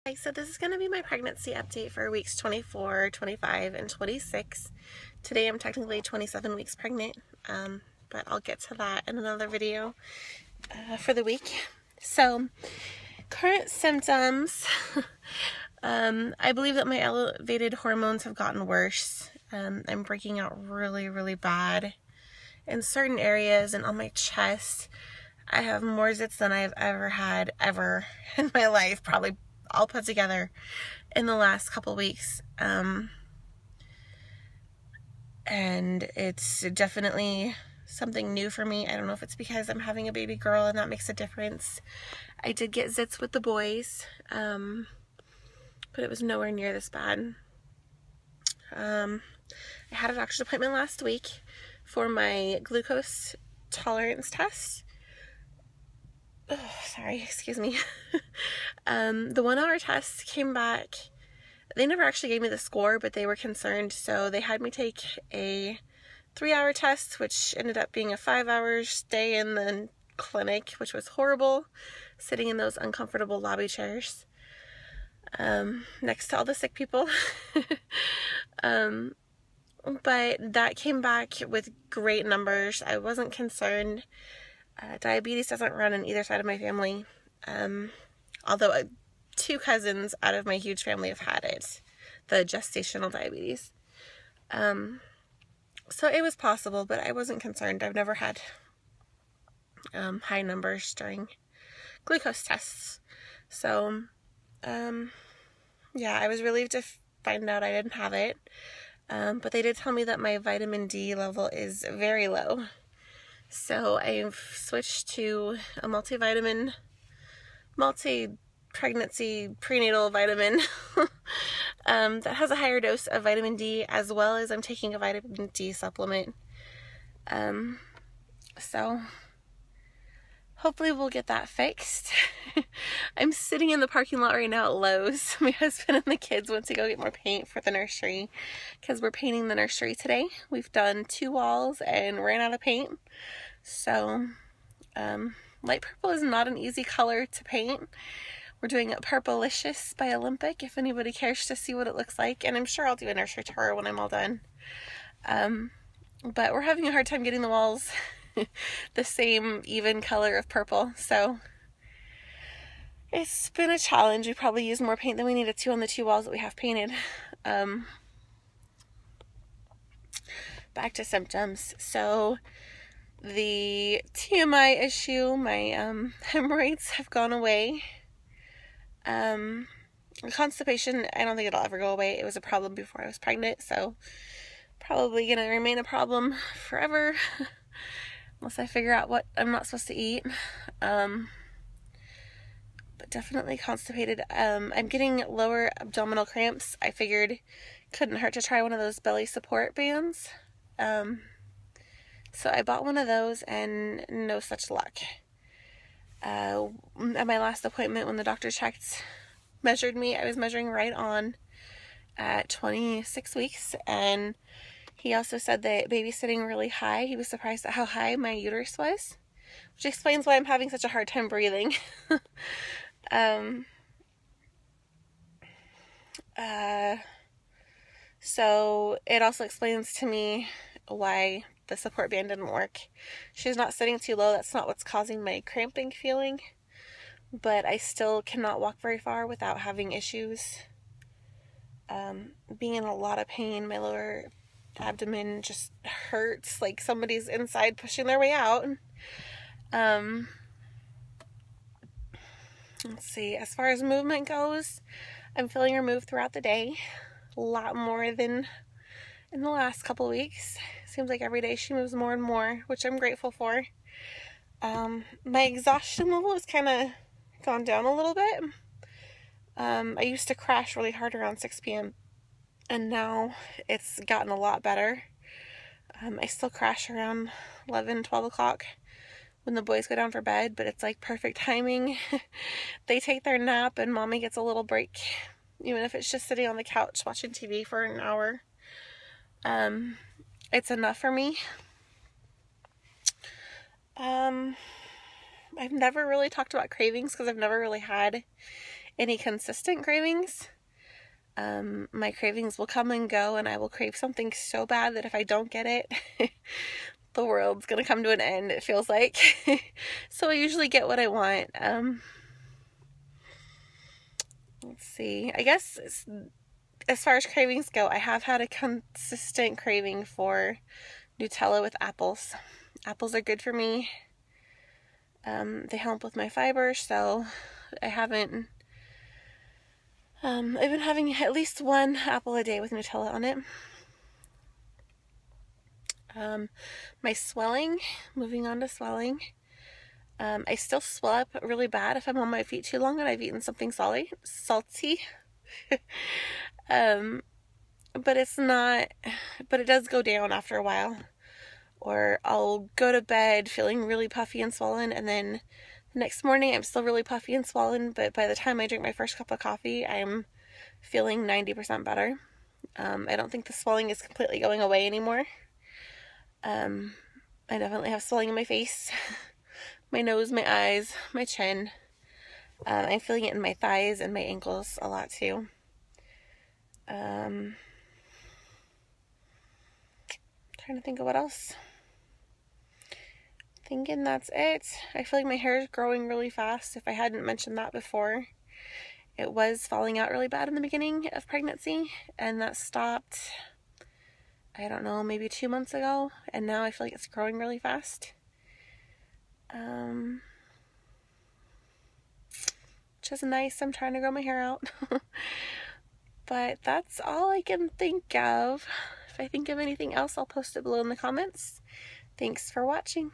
Okay, so this is going to be my pregnancy update for weeks 24, 25, and 26. Today I'm technically 27 weeks pregnant, but I'll get to that in another video for the week. So, current symptoms, I believe that my elevated hormones have gotten worse. I'm breaking out really, really bad in certain areas and on my chest. I have more zits than I've ever had in my life, probably all put together in the last couple weeks. And it's definitely something new for me. I don't know if it's because I'm having a baby girl and that makes a difference. I did get zits with the boys, but it was nowhere near this bad. I had a doctor's appointment last week for my glucose tolerance test. Oh, sorry, excuse me. The 1 hour test came back. They never actually gave me the score, but they were concerned, so they had me take a 3 hour test, which ended up being a 5 hour stay in the clinic, which was horrible, sitting in those uncomfortable lobby chairs next to all the sick people. But that came back with great numbers. I wasn't concerned. Diabetes doesn't run in either side of my family, although 2 cousins out of my huge family have had it, the gestational diabetes. So it was possible, but I wasn't concerned. I've never had high numbers during glucose tests. So, yeah, I was relieved to find out I didn't have it. But they did tell me that my vitamin D level is very low. So I've switched to a multivitamin, multi-pregnancy prenatal vitamin that has a higher dose of vitamin D, as well as I'm taking a vitamin D supplement. So hopefully we'll get that fixed. I'm sitting in the parking lot right now at Lowe's. My husband and the kids went to go get more paint for the nursery because we're painting the nursery today. We've done 2 walls and ran out of paint. So, light purple is not an easy color to paint. We're doing a Purplicious by Olympic, if anybody cares to see what it looks like. And I'm sure I'll do a nursery tour when I'm all done. But we're having a hard time getting the walls the same even color of purple. So, it's been a challenge. We probably used more paint than we needed to on the 2 walls that we have painted. Back to symptoms. So, the TMI issue, my hemorrhoids have gone away. Constipation, I don't think it'll ever go away. It was a problem before I was pregnant, so probably gonna remain a problem forever unless I figure out what I'm not supposed to eat. But definitely constipated. I'm getting lower abdominal cramps. I figured couldn't hurt to try one of those belly support bands. So I bought one of those and no such luck. At my last appointment, when the doctor measured me, I was measuring right on at 26 weeks. And he also said that baby's sitting really high. He was surprised at how high my uterus was, which explains why I'm having such a hard time breathing. So it also explains to me why the support band didn't work. She's not sitting too low. That's not what's causing my cramping feeling. But I still cannot walk very far without having issues. Being in a lot of pain. My lower abdomen just hurts like somebody's inside pushing their way out. Let's see. As far as movement goes, I'm feeling her move throughout the day. A lot more than in the last couple weeks. Seems like every day she moves more and more, which I'm grateful for. My exhaustion level has kind of gone down a little bit. I used to crash really hard around 6 p.m. and now it's gotten a lot better. I still crash around 11, 12 o'clock when the boys go down for bed, but it's like perfect timing. They take their nap and mommy gets a little break, even if it's just sitting on the couch watching TV for an hour. It's enough for me. I've never really talked about cravings because I've never really had any consistent cravings. My cravings will come and go, and I will crave something so bad that if I don't get it, the world's gonna come to an end, it feels like. So I usually get what I want. Let's see. I guess as far as cravings go, I have had a consistent craving for Nutella with apples. Apples are good for me. They help with my fiber, so I've been having at least one apple a day with Nutella on it. My swelling, moving on to swelling. I still swell up really bad if I'm on my feet too long and I've eaten something salty. But it does go down after a while. Or I'll go to bed feeling really puffy and swollen, and then the next morning I'm still really puffy and swollen, but by the time I drink my first cup of coffee, I'm feeling 90% better. I don't think the swelling is completely going away anymore. I definitely have swelling in my face, my nose, my eyes, my chin. I'm feeling it in my thighs and my ankles a lot too. Trying to think of what else. Thinking that's it. I feel like my hair is growing really fast. If I hadn't mentioned that before, it was falling out really bad in the beginning of pregnancy, and that stopped, I don't know, maybe 2 months ago, and now I feel like it's growing really fast. Which is nice. I'm trying to grow my hair out. But that's all I can think of. If I think of anything else, I'll post it below in the comments. Thanks for watching.